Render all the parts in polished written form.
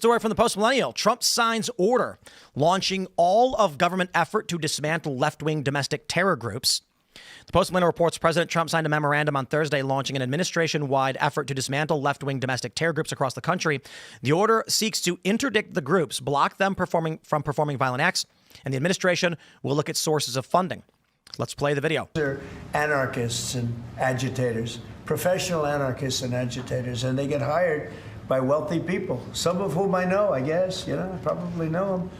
story from the Post-Millennial. Trump signs order launching all of government effort to dismantle left-wing domestic terror groups. The Post-Millennial reports President Trump signed a memorandum on Thursday launching an administration-wide effort to dismantle left-wing domestic terror groups across the country. The order seeks to interdict the groups, block them from performing violent acts, and the administration will look at sources of funding. Let's play the video. They're anarchists and agitators, professional anarchists and agitators, and they get hired by wealthy people, some of whom I know, I guess, I probably know them.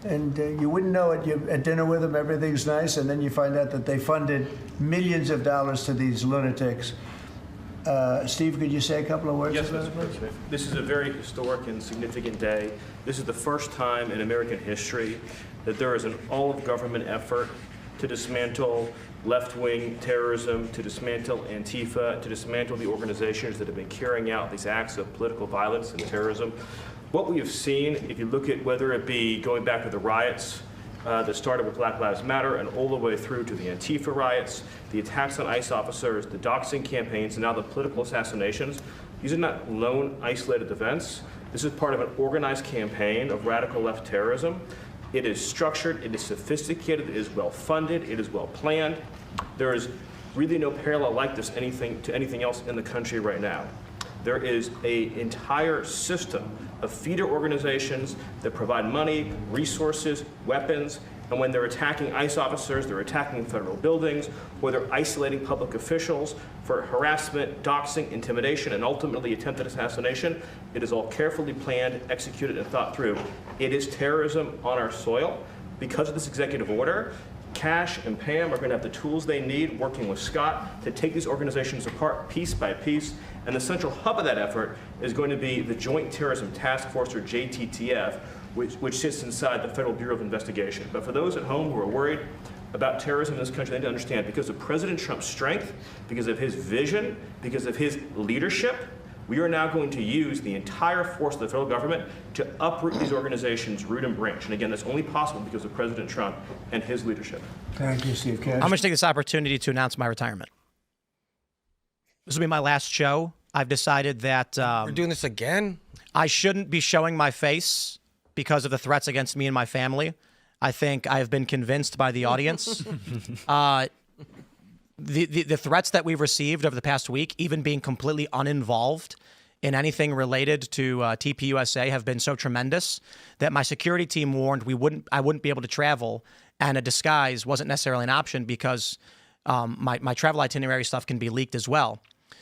And you wouldn't know it. You're at dinner with them, everything's nice, and then you find out that they funded millions of dollars to these lunatics. Steve, could you say a couple of words? Yes, Mr. President. This is a very historic and significant day. This is the first time in American history that there is an all-of-government effort to dismantle left-wing terrorism, to dismantle Antifa, to dismantle the organizations that have been carrying out these acts of political violence and terrorism. What we have seen, if you look at whether it be going back to the riots that started with Black Lives Matter and all the way through to the Antifa riots, the attacks on ICE officers, the doxing campaigns, and now the political assassinations, these are not lone, isolated events. This is part of an organized campaign of radical left terrorism. It is structured, it is sophisticated, it is well-funded, it is well-planned. There is really no parallel like this to anything else in the country right now. There is an entire system of feeder organizations that provide money, resources, weapons, and when they're attacking ICE officers, they're attacking federal buildings, or they're isolating public officials for harassment, doxing, intimidation, and ultimately attempted assassination. It is all carefully planned, executed, and thought through. It is terrorism on our soil. Because of this executive order, Cash and Pam are going to have the tools they need, working with Scott, to take these organizations apart piece by piece. And the central hub of that effort is going to be the Joint Terrorism Task Force, or JTTF, which sits inside the Federal Bureau of Investigation. But for those at home who are worried about terrorism in this country, they need to understand, because of President Trump's strength, because of his vision, because of his leadership, we are now going to use the entire force of the federal government to uproot these organizations root and branch. And again, that's only possible because of President Trump and his leadership. Thank you, Steve Cash. I'm going to take this opportunity to announce my retirement. This will be my last show. I've decided that we're doing this again. I shouldn't be showing my face because of the threats against me and my family. I think I have been convinced by the audience. The threats that we've received over the past week, even being completely uninvolved in anything related to TPUSA, have been so tremendous that my security team warned I wouldn't be able to travel, and a disguise wasn't necessarily an option because my travel itinerary stuff can be leaked as well,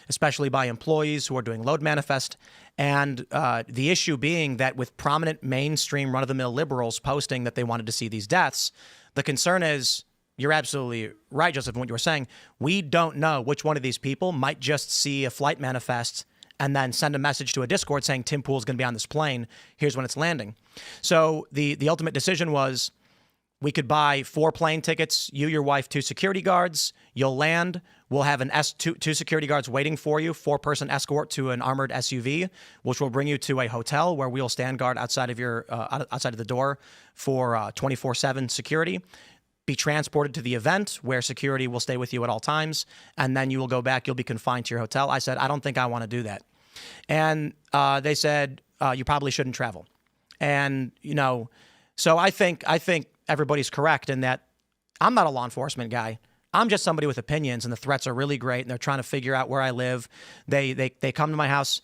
especially by employees who are doing load manifest. And the issue being that with prominent mainstream run-of-the-mill liberals posting that they wanted to see these deaths, the concern is, you're absolutely right, Joseph, in what you were saying. We don't know which one of these people might just see a flight manifest and then send a message to a Discord saying Tim Pool's going to be on this plane. Here's when it's landing. So the ultimate decision was we could buy 4 plane tickets, you, your wife, 2 security guards. You'll land. We'll have two security guards waiting for you, 4-person escort to an armored SUV, which will bring you to a hotel where we'll stand guard outside of the door for 24/7 security. Be transported to the event where security will stay with you at all times, and then you will go back. You'll be confined to your hotel. I said, I don't think I want to do that. And they said, you probably shouldn't travel. And, so I think everybody's correct in that I'm not a law enforcement guy. I'm just somebody with opinions, and the threats are really great, and they're trying to figure out where I live. They come to my house.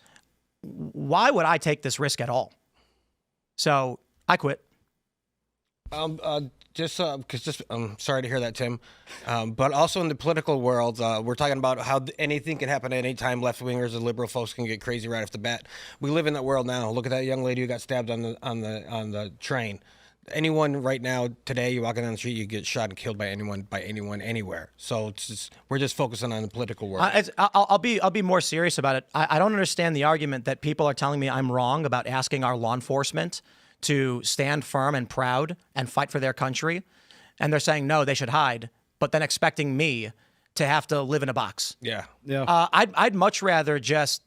Why would I take this risk at all? So I quit. I'm sorry to hear that, Tim. But also in the political world, we're talking about how anything can happen at any time. Left-wingers and liberal folks can get crazy right off the bat. We live in that world now. Look at that young lady who got stabbed on the train. Anyone right now, today, you walking down the street, you get shot and killed by anyone, anywhere. So we're just focusing on the political world. I'll be more serious about it. I don't understand the argument that people are telling me I'm wrong about asking our law enforcement to stand firm and proud and fight for their country. And they're saying, no, they should hide, but then expecting me to have to live in a box. Yeah. I'd much rather just,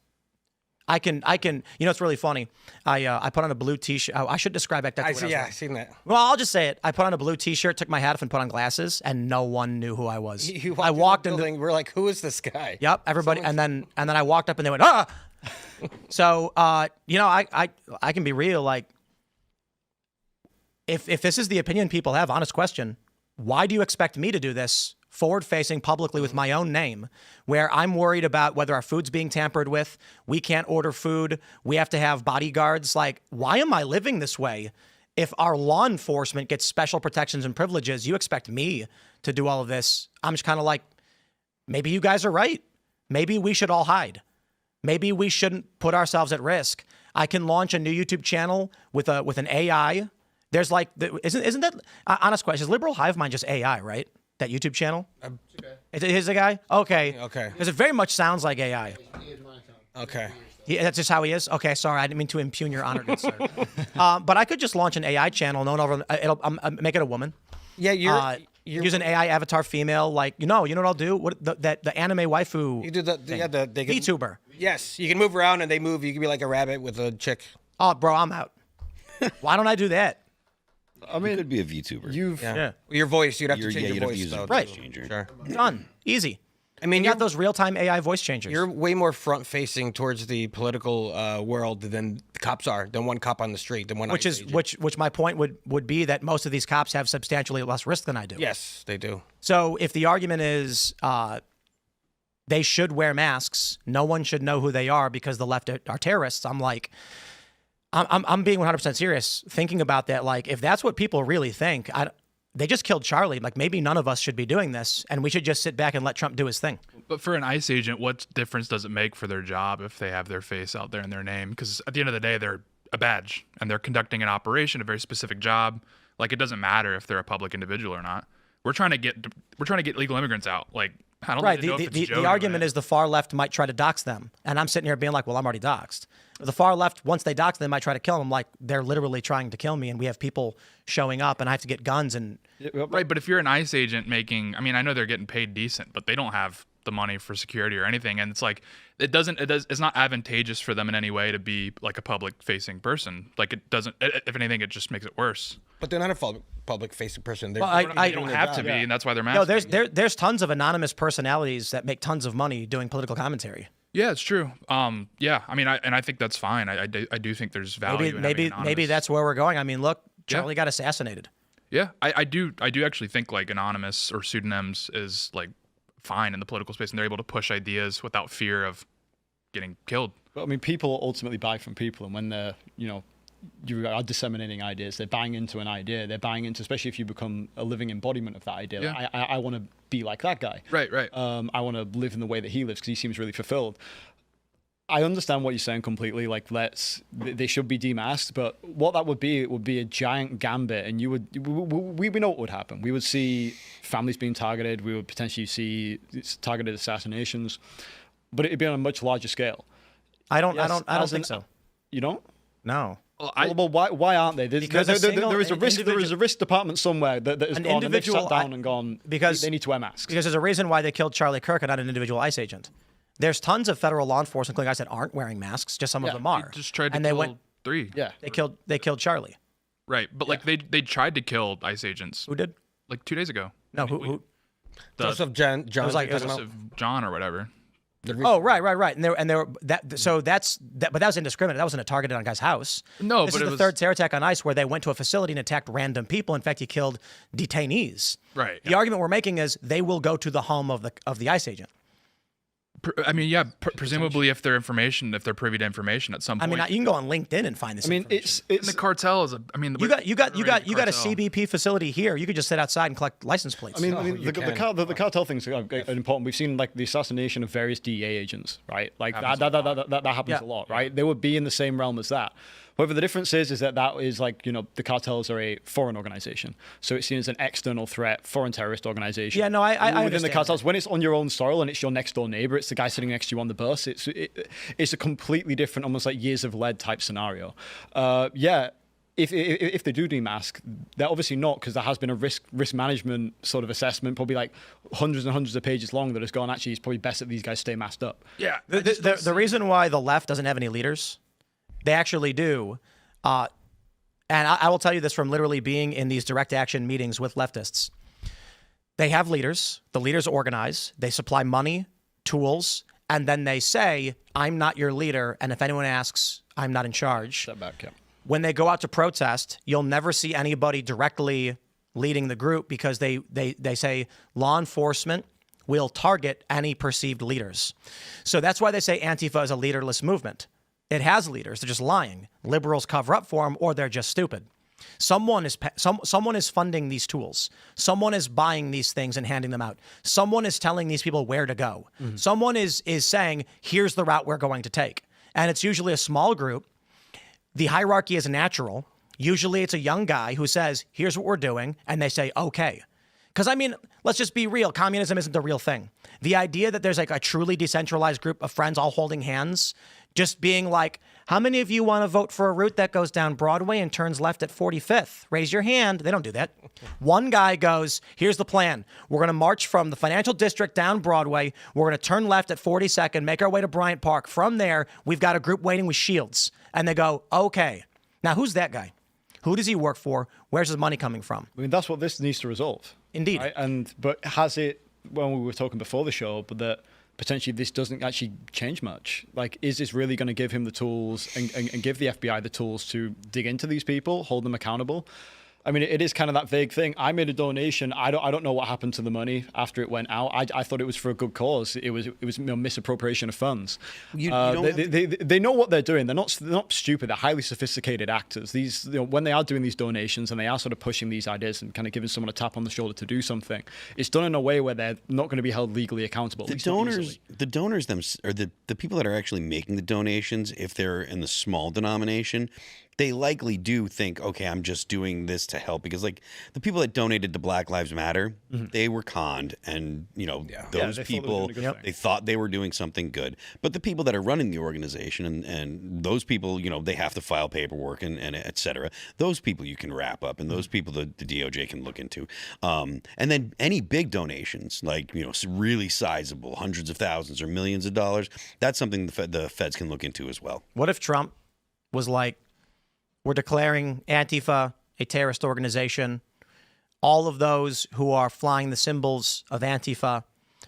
I can, it's really funny. I put on a blue t-shirt. I should describe back that. I've seen that. Well, I'll just say it. I put on a blue t-shirt, took my hat off and put on glasses, and no one knew who I was. I walked in the building. We're like, who is this guy? Yep. Everybody. And then I walked up and they went, So, you know, I can be real. Like, if this is the opinion people have, honest question, why do you expect me to do this forward-facing publicly with my own name, where I'm worried about whether our food's being tampered with, we can't order food, we have to have bodyguards? Like, why am I living this way? If our law enforcement gets special protections and privileges, you expect me to do all of this. I'm just kind of like, maybe you guys are right. Maybe we should all hide. Maybe we shouldn't put ourselves at risk. I can launch a new YouTube channel with an AI. There's like, isn't that, honest question, is Liberal Hive Mind just AI, right? That YouTube channel? It is a guy? Okay. Okay. Because it very much sounds like AI. Okay. That's just how he is? Okay, sorry, I didn't mean to impugn your honor, good sir. But I could just launch an AI channel known over, make it a woman. Yeah, you're Use an AI avatar female, like, you know what I'll do? What the anime waifu you do the they can, VTuber. Yes, you can move around and they move. You can be like a rabbit with a chick. Oh, bro, I'm out. Why don't I do that? I mean, it could be a VTuber. Yeah. Your voice, you'd have to You're- change yeah, your you'd have voice. to use a though. voice Right. changer. Sure. Done. Easy. I mean, You got those real-time AI voice changers. You're way more front-facing towards the political world than the cops are. Than one cop on the street. Than one. which ICE is agent. which my point would be that most of these cops have substantially less risk than I do. Yes, they do. So if the argument is they should wear masks, no one should know who they are because the left are terrorists, I'm like, I'm being 100% serious thinking about that. Like, if that's what people really think, they just killed Charlie. Like, maybe none of us should be doing this, and we should just sit back and let Trump do his thing. But for an ICE agent, what difference does it make for their job if they have their face out there and their name? Because at the end of the day, they're a badge, and they're conducting an operation, a very specific job. Like, it doesn't matter if they're a public individual or not. We're trying to get legal immigrants out. Like, I don't Right. really know if it's The Joe argument doing is the far left might try to dox them, and I'm sitting here being like, well, I'm already doxed. The far left, once they dox them, they might try to kill them. I'm like, they're literally trying to kill me, and we have people showing up, and I have to get guns and. Right, but if you're an ICE agent making, I mean, I know they're getting paid decent, but they don't have the money for security or anything, and it's like it's not advantageous for them in any way to be like a public-facing person. Like, it doesn't. If anything, it just makes it worse. But they're not a public-facing person. They're, Well, They don't have to be, and that's why they're No, masking. there's tons of anonymous personalities that make tons of money doing political commentary. Yeah, it's true. Yeah, I mean, I think that's fine. I do think there's value. in having Maybe anonymous- that's where we're going. I mean, look, Charlie got assassinated. Yeah, I do actually think like anonymous or pseudonyms is like fine in the political space, and they're able to push ideas without fear of getting killed. But I mean, people ultimately buy from people, and when they're, you are disseminating ideas, they're buying into an idea. They're buying into, especially if you become a living embodiment of that idea. Yeah. Like, I want to be like that guy. Right. I want to live in the way that he lives because he seems really fulfilled. I understand what you're saying completely. Like, they should be demasked, but what that would be, it would be a giant gambit, and we know what would happen. We would see families being targeted. We would potentially see targeted assassinations, but it'd be on a much larger scale. I don't think so. You don't? No. Well, Why aren't they? Because a single there is a risk. There is a risk department somewhere that has An gone and they've individual sat down and gone. because they need to wear masks. Because there's a reason why they killed Charlie Kirk and not an individual ICE agent. There's tons of federal law enforcement, including guys that aren't wearing masks. Just some of them are. just tried to and kill they went. 3. Yeah. They killed Charlie. Right, but like they tried to kill ICE agents Who did? like 2 days ago. No. Who? Joseph John. It was like- it was Joseph John or whatever. Oh, right. And they were that. So but that was indiscriminate. That wasn't a targeted on a guy's house. No, this but is it the was- third terror attack on ICE where they went to a facility and attacked random people. In fact, he killed detainees. Right. The argument we're making is they will go to the home of the ICE agent. I mean, yeah, presumably if they're privy to information at some I point. mean, you can go on LinkedIn and find this. I mean, information. And the cartel is You got a cartel. CBP facility here. You could just sit outside and collect license plates. I mean, you can. the cartel things are important. We've seen like the assassination of various DEA agents, right? Like that happens Yeah. a lot, right? They would be in the same realm as that. However, the difference is that is like, the cartels are a foreign organization. So it's seen as an external threat, foreign terrorist organization. Yeah, no, I Within the understand cartels, when it's on your own soil and it's your next door neighbor, it's the guy sitting next to you on the bus. It's a completely different, almost like years of lead type scenario. If they do demask, they're obviously not, because there has been a risk management sort of assessment, probably like hundreds and hundreds of pages long, that has gone, actually, it's probably best that these guys stay masked up. Yeah. The reason why the left doesn't have any leaders, they actually do. And I will tell you this from literally being in these direct action meetings with leftists. They have leaders. The leaders organize. They supply money, tools, and then they say, I'm not your leader, and if anyone asks, I'm not in charge. Step back, yeah. When they go out to protest, you'll never see anybody directly leading the group because they say law enforcement will target any perceived leaders. So that's why they say Antifa is a leaderless movement. It has leaders. They're just lying. Liberals cover up for them, or they're just stupid. Someone is funding these tools. Someone is buying these things and handing them out. Someone is telling these people where to go. Someone is saying, here's the route we're going to take. And it's usually a small group. The hierarchy is natural. Usually it's a young guy who says, here's what we're doing. And they say, okay. Because, I mean, let's just be real. Communism isn't the real thing. The idea that there's like a truly decentralized group of friends all holding hands, just being like, how many of you want to vote for a route that goes down Broadway and turns left at 45th? Raise your hand. They don't do that. One guy goes, here's the plan. We're going to march from the financial district down Broadway. We're going to turn left at 42nd, make our way to Bryant Park. From there, we've got a group waiting with shields. And they go, okay. Now, who's that guy? Who does he work for? Where's his money coming from? I mean, that's what this needs to resolve. Indeed. Right? But has it, when we were talking before the show, but that potentially this doesn't actually change much. Like, is this really going to give him the tools and give the FBI the tools to dig into these people, hold them accountable? I mean, it is kind of that vague thing. I made a donation. I don't know what happened to the money after it went out. I thought it was for a good cause. It was misappropriation of funds. They know what they're doing. They're not stupid. They're highly sophisticated actors. These, when they are doing these donations and they are sort of pushing these ideas and kind of giving someone a tap on the shoulder to do something, it's done in a way where they're not going to be held legally accountable. The donors, or the people that are actually making the donations, if they're in the small denomination, they likely do think, okay, I'm just doing this to help, because like the people that donated to Black Lives Matter, they were conned, and those people, they thought they were doing something good. But the people that are running the organization and those people, they have to file paperwork and et cetera. Those people you can wrap up, and those people the DOJ can look into. And then any big donations, like really sizable, hundreds of thousands or millions of dollars, that's something the feds can look into as well. What if Trump was like, we're declaring Antifa a terrorist organization. All of those who are flying the symbols of Antifa,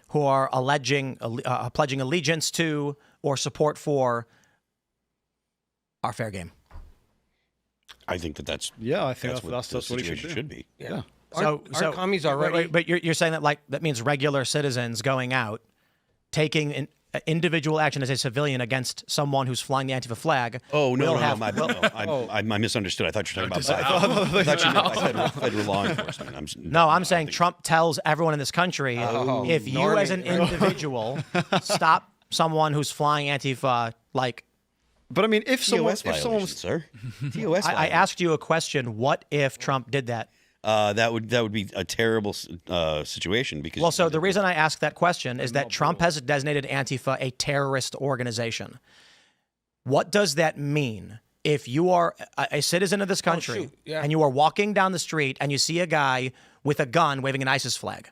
who are pledging allegiance to or support for, are fair game. I think that's what it should be. Yeah. So commies already. But you're saying that that means regular citizens going out, taking individual action as a civilian against someone who's flying the Antifa flag. Oh, no, I misunderstood. I thought you were talking about I thought you meant federal law enforcement. I'm saying Trump tells everyone in this country, if you as an individual stop someone who's flying Antifa, like... But I mean, if someone was... Sir. TOS I asked you a question. What if Trump did that? That would be a terrible situation, because... Well, so the reason I asked that question is that Trump has designated Antifa a terrorist organization. What does that mean? If you are a citizen of this country and you are walking down the street and you see a guy with a gun waving an ISIS flag,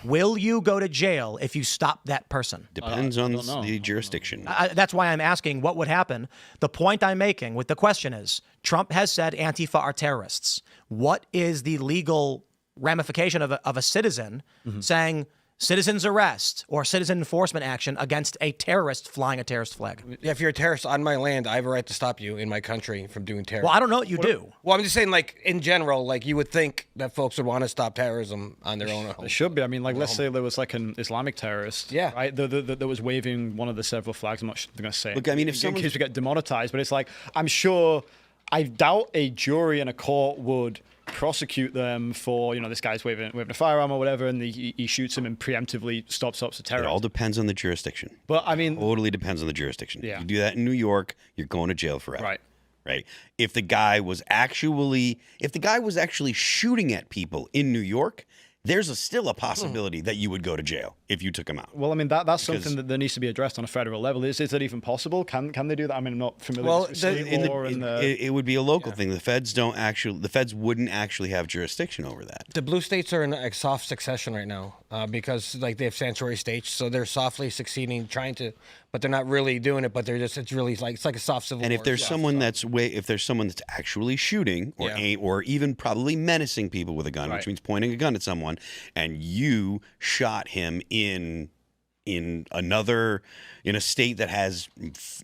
will you go to jail if you stop that person? Depends on the jurisdiction. That's why I'm asking what would happen. The point I'm making with the question is, Trump has said Antifa are terrorists. What is the legal ramification of a citizen saying citizen's arrest or citizen enforcement action against a terrorist flying a terrorist flag? Yeah, if you're a terrorist on my land, I have a right to stop you in my country from doing terrorism. Well, I don't know what you do. Well, I'm just saying, like, in general, like, you would think that folks would want to stop terrorism on their own. It should be. I mean, like, let's say there was like an Islamic terrorist, right? That was waving one of the several flags. I'm not going to say. Look, I mean, if someone... in case we get demonetized, but it's like, I'm sure... I doubt a jury and a court would prosecute them for, this guy's waving a firearm or whatever, and he shoots him and preemptively stops a terrorist. It all depends on the jurisdiction. But I mean, totally depends on the jurisdiction. Yeah. You do that in New York, you're going to jail forever. Right. If the guy was actually shooting at people in New York, there's still a possibility that you would go to jail if you took him out. Well, I mean, that's something that needs to be addressed on a federal level. Is it even possible? Can they do that? I mean, I'm not familiar with state law. It would be a local thing. The feds wouldn't actually have jurisdiction over that. The blue states are in a soft succession right now because like they have sanctuary states, so they're softly succeeding, trying to, but they're not really doing it. But it's really like it's like a soft civil war. And if there's someone that's actually shooting or even probably menacing people with a gun, which means pointing a gun at someone, and you shot him in in a state that has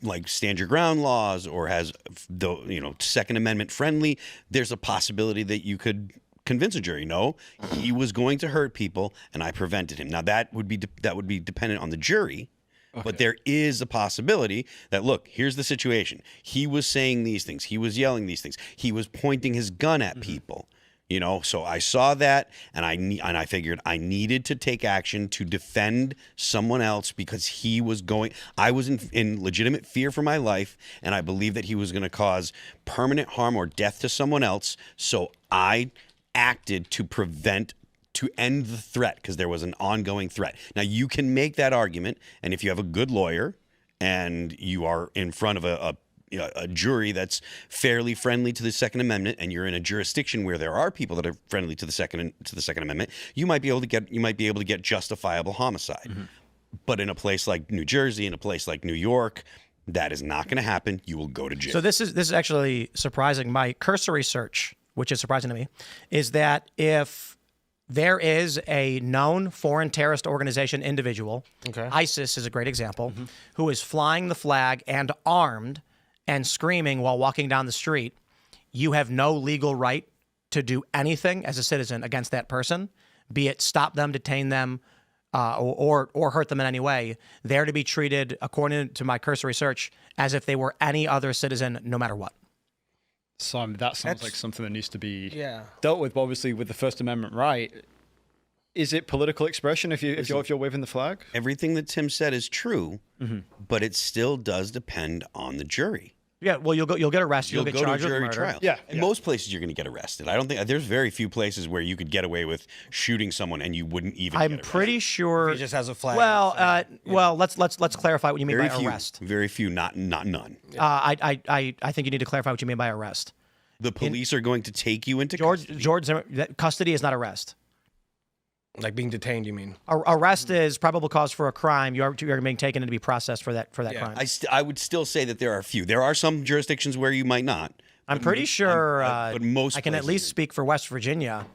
like stand your ground laws or has the Second Amendment friendly, there's a possibility that you could convince a jury, no, he was going to hurt people and I prevented him. Now that would be dependent on the jury. But there is a possibility that, look, here's the situation. He was saying these things. He was yelling these things. He was pointing his gun at people. So I saw that, and I figured I needed to take action to defend someone else because he was going. I was in legitimate fear for my life, and I believed that he was going to cause permanent harm or death to someone else. So I acted to end the threat because there was an ongoing threat. Now, you can make that argument, and if you have a good lawyer and you are in front of a jury that's fairly friendly to the Second Amendment, and you're in a jurisdiction where there are people that are friendly to the Second Amendment, you might be able to get justifiable homicide. Mm-hmm. But in a place like New Jersey, in a place like New York, that is not going to happen. You will go to jail. So this is actually surprising. My cursory search, which is surprising to me, is that if there is a known foreign terrorist organization individual, ISIS is a great example, who is flying the flag and armed and screaming while walking down the street, you have no legal right to do anything as a citizen against that person, be it stop them, detain them, or hurt them in any way. They're to be treated, according to my cursory search, as if they were any other citizen, no matter what. So that sounds like something that needs to be dealt with. But obviously, with the First Amendment right, is it political expression if you're waving the flag? Everything that Tim said is true, but it still does depend on the jury. Yeah, well, you'll get arrested. You'll get charged with murder. Trial. In most places, you're going to get arrested. I don't think there's very few places where you could get away with shooting someone and you wouldn't even. I'm pretty sure He just has a flag. Well, let's clarify what you mean by arrest. Very few, not none. I think you need to clarify what you mean by arrest. The police are going to take you into custody is not arrest. Like being detained, you mean? Arrest is probable cause for a crime. You're being taken in to be processed for that crime. I would still say that there are a few. There are some jurisdictions where you might not. I'm pretty sure. But most I can at least speak for West Virginia.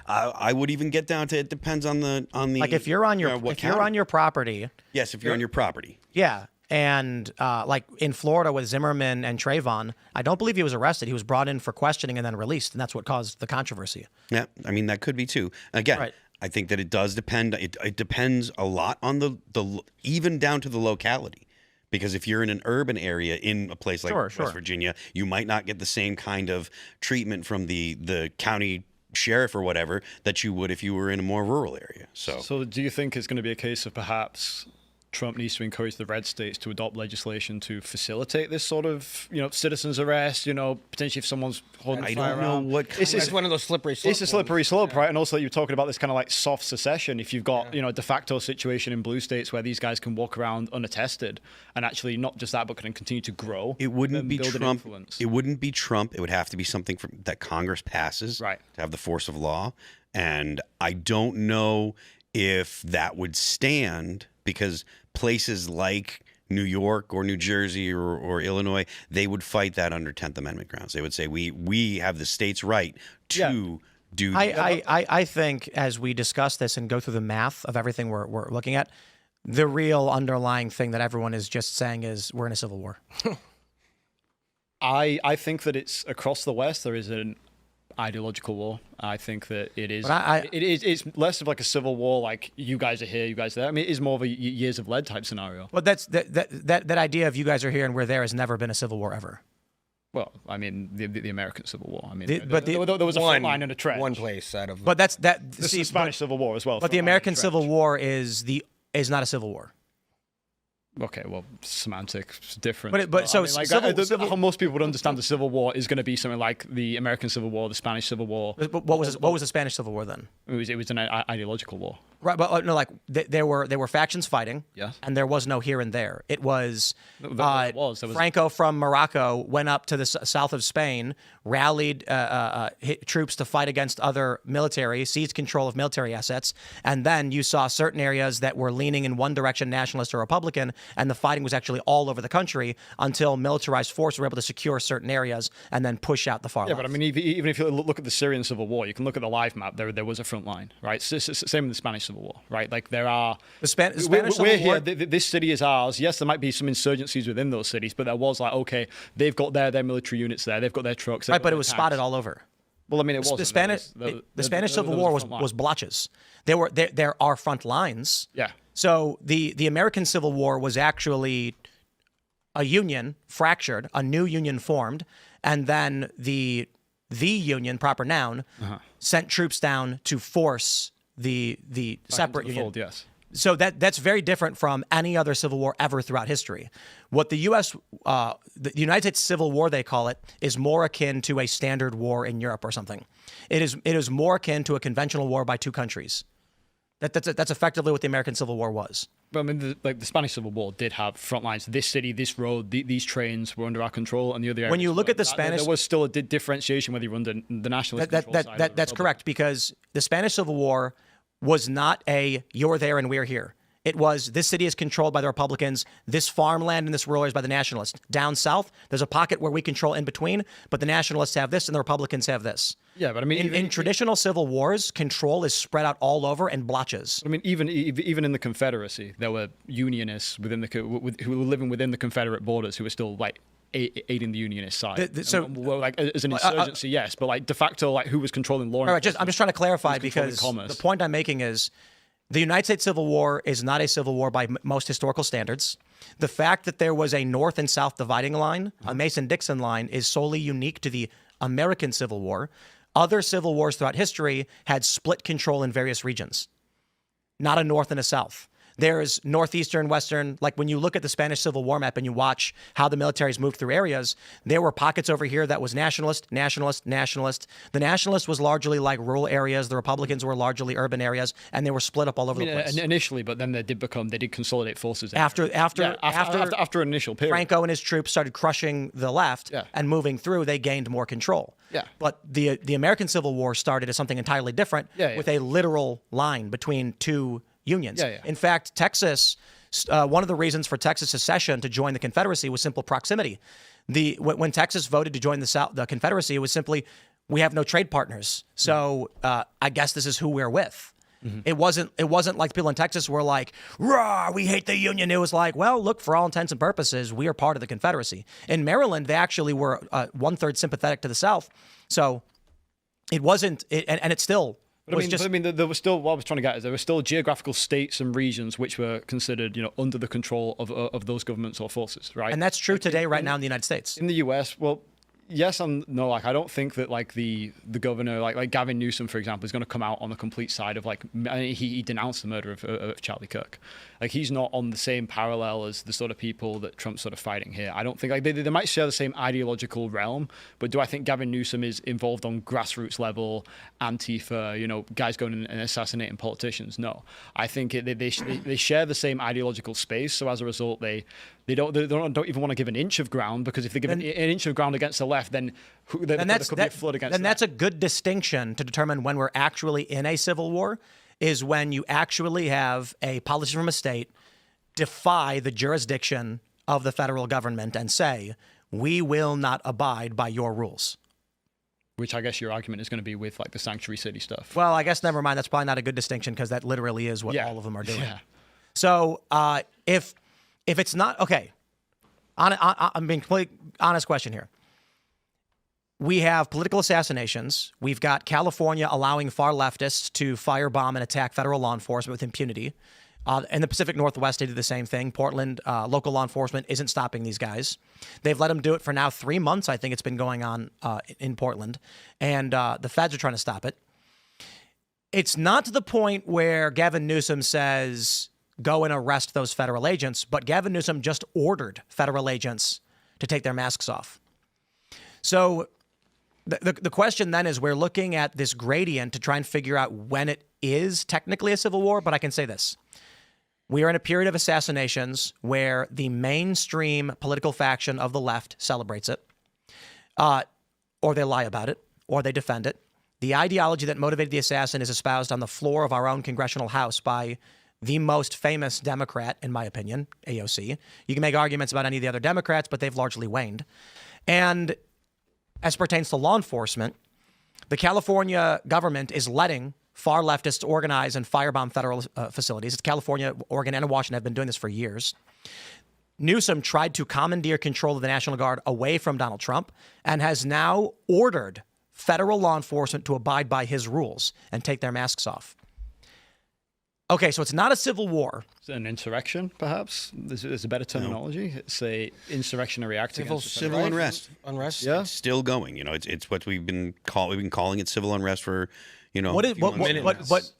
I would even get down to it depends on the like if you're on your you're on your property. Yes, if you're on your property. Yeah. And like in Florida with Zimmerman and Trayvon, I don't believe he was arrested. He was brought in for questioning and then released, and that's what caused the controversy. Yeah, I mean that could be too. Again, right. I think that it does depend. It depends a lot on the even down to the locality, because if you're in an urban area in a place like West Virginia, you might not get the same kind of treatment from the county sheriff or whatever that you would if you were in a more rural area. So do you think it's going to be a case of perhaps Trump needs to encourage the red states to adopt legislation to facilitate this sort of, citizens arrest, potentially if someone's holding a firearm. I don't know what... It's one of those slippery slopes. It's a slippery slope, right? And also you're talking about this kind of like soft secession. If you've got, a de facto situation in blue states where these guys can walk around unattested and actually not just that, but can continue to grow. It wouldn't be Trump. It wouldn't be Trump. It would have to be something that Congress passes to have the force of law. And I don't know if that would stand, because places like New York or New Jersey or Illinois, they would fight that under 10th Amendment grounds. They would say we have the state's right to do. I think as we discuss this and go through the math of everything we're looking at, the real underlying thing that everyone is just saying is we're in a civil war. I think that it's across the West there is an ideological war. I think that it is. It's less of like a civil war, like you guys are here, you guys are there. I mean, it is more of a years of lead type scenario. Well, that idea of you guys are here and we're there has never been a civil war ever. Well, I mean, the American Civil War. I mean, there was a front line and a trench. One place out of. But that's the Spanish Civil War as well. But the American Civil War is not a civil war. Okay, well, semantics different. How most people would understand the Civil War is going to be something like the American Civil War, the Spanish Civil War. What was the Spanish Civil War then? It was an ideological war. Right, but no, like there were factions fighting, yes, and there was no here and there. It was, Franco from Morocco went up to the south of Spain, rallied troops to fight against other military, seized control of military assets, and then you saw certain areas that were leaning in one direction, nationalist or Republican, and the fighting was actually all over the country until militarized forces were able to secure certain areas and then push out the far left. Yeah, but I mean, even if you look at the Syrian Civil War, you can look at the live map. There was a front line, right? Same in the Spanish Civil Civil War, right? Like there are The Spanish we're Civil here. War. This city is ours. Yes, there might be some insurgencies within those cities, but there was like, okay, they've got their military units there. They've got their trucks. Right, but it was spotted all over. Well, I mean, it was The Spanish Civil War was blotches. There are front lines. Yeah. So the American Civil War was actually a union fractured, a new union formed, and then the union, proper noun, sent troops down to force the separate union. Fold, yes. So that's very different from any other civil war ever throughout history. What the the United States Civil War, they call it, is more akin to a standard war in Europe or something. It is more akin to a conventional war by two countries. That's effectively what the American Civil War was. But I mean, the Spanish Civil War did have front lines. This city, this road, these trains were under our control, and the other areas. When you look at the that, Spanish, there was still a differentiation whether you were under the nationalist control side. That's correct, because the Spanish Civil War was not a you're there and we're here. It was this city is controlled by the Republicans, this farmland and this rural area is by the Nationalists. Down south, there's a pocket where we control in between, but the Nationalists have this and the Republicans have this. Yeah, but I mean, in traditional civil wars, control is spread out all over and blotches. I mean, even in the Confederacy, there were Unionists who were living within the Confederate borders who were still like aiding the Unionist side. So, well, like as an insurgency, yes, but like de facto, like who was controlling law? All right, I'm just trying to clarify because the point I'm making is the United States Civil War is not a civil war by most historical standards. The fact that there was a North and South dividing line, a Mason-Dixon line, is solely unique to the American Civil War. Other civil wars throughout history had split control in various regions, not a North and a South. There's northeastern, western. Like when you look at the Spanish Civil War map and you watch how the militaries moved through areas, there were pockets over here that was nationalist. The nationalist was largely like rural areas. The Republicans were largely urban areas, and they were split up all over the place. Initially, but then they did consolidate forces after an initial period. Franco and his troops started crushing the left and moving through. They gained more control. Yeah. But the American Civil War started as something entirely different with a literal line between two unions. In fact, Texas, one of the reasons for Texas secession to join the Confederacy was simple proximity. When Texas voted to join the Confederacy, it was simply, we have no trade partners. So I guess this is who we're with. Mm-hmm. It wasn't like people in Texas were like, rah, we hate the Union. It was like, well, look, for all intents and purposes, we are part of the Confederacy. In Maryland, they actually were 1/3 sympathetic to the South. So it wasn't, and it still But I mean, there was still, what I was trying to get is there were still geographical states and regions which were considered, under the control of those governments or forces, right? And that's true today, right now in the United States. In the U.S., well, yes and no. Like, I don't think that like the governor, like Gavin Newsom, for example, is going to come out on the complete side of like he denounced the murder of Charlie Kirk. Like, he's not on the same parallel as the sort of people that Trump's sort of fighting here. I don't think like they might share the same ideological realm, but do I think Gavin Newsom is involved on grassroots level, Antifa, guys going and assassinating politicians? No, I think they share the same ideological space. So as a result, they don't even want to give an inch of ground, because if they give an inch of ground against the left, then there could be a flood against. And that's a good distinction to determine when we're actually in a civil war, is when you actually have a policy from a state defy the jurisdiction of the federal government and say, we will not abide by your rules. Which I guess your argument is going to be with like the sanctuary city stuff. Well, I guess never mind. That's probably not a good distinction, because that literally is what all of them are doing. Yeah. So if it's not, okay, I'm being completely honest question here. We have political assassinations. We've got California allowing far leftists to firebomb and attack federal law enforcement with impunity. In the Pacific Northwest, they did the same thing. Portland, local law enforcement isn't stopping these guys. They've let them do it for now 3 months. I think it's been going on in Portland. And the feds are trying to stop it. It's not to the point where Gavin Newsom says, go and arrest those federal agents, but Gavin Newsom just ordered federal agents to take their masks off. So the question then is, we're looking at this gradient to try and figure out when it is technically a civil war, but I can say this. We are in a period of assassinations where the mainstream political faction of the left celebrates it, or they lie about it, or they defend it. The ideology that motivated the assassin is espoused on the floor of our own congressional house by the most famous Democrat, in my opinion, AOC. You can make arguments about any of the other Democrats, but they've largely waned. And as pertains to law enforcement, the California government is letting far leftists organize and firebomb federal facilities. It's California, Oregon, and Washington have been doing this for years. Newsom tried to commandeer control of the National Guard away from Donald Trump and has now ordered federal law enforcement to abide by his rules and take their masks off. Okay, so it's not a civil war. It's an insurrection, perhaps. There's a better terminology. It's a insurrectionary act against the Civil unrest. Unrest. Yeah. It's still going. You know, it's what we've been calling it civil unrest for, you know.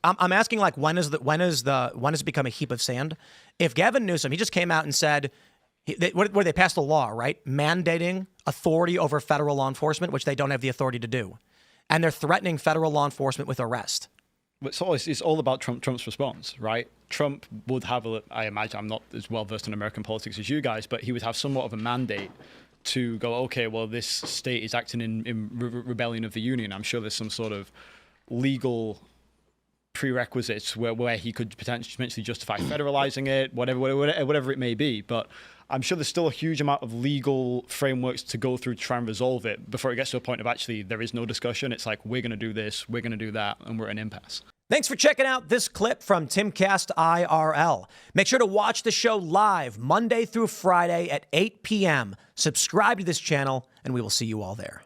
I'm asking, like, when does it become a heap of sand? If Gavin Newsom, he just came out and said, where they passed a law, right, mandating authority over federal law enforcement, which they don't have the authority to do, and they're threatening federal law enforcement with arrest. It's all about Trump's response, right? Trump would have, I imagine, I'm not as well versed in American politics as you guys, but he would have somewhat of a mandate to go, okay, well, this state is acting in rebellion of the union. I'm sure there's some sort of legal prerequisites where he could potentially justify federalizing it, whatever it may be. But I'm sure there's still a huge amount of legal frameworks to go through to try and resolve it before it gets to a point of actually there is no discussion. It's like, we're going to do this, we're going to do that, and we're at an impasse. Thanks for checking out this clip from Timcast IRL. Make sure to watch the show live Monday through Friday at 8 p.m. Subscribe to this channel, and we will see you all there.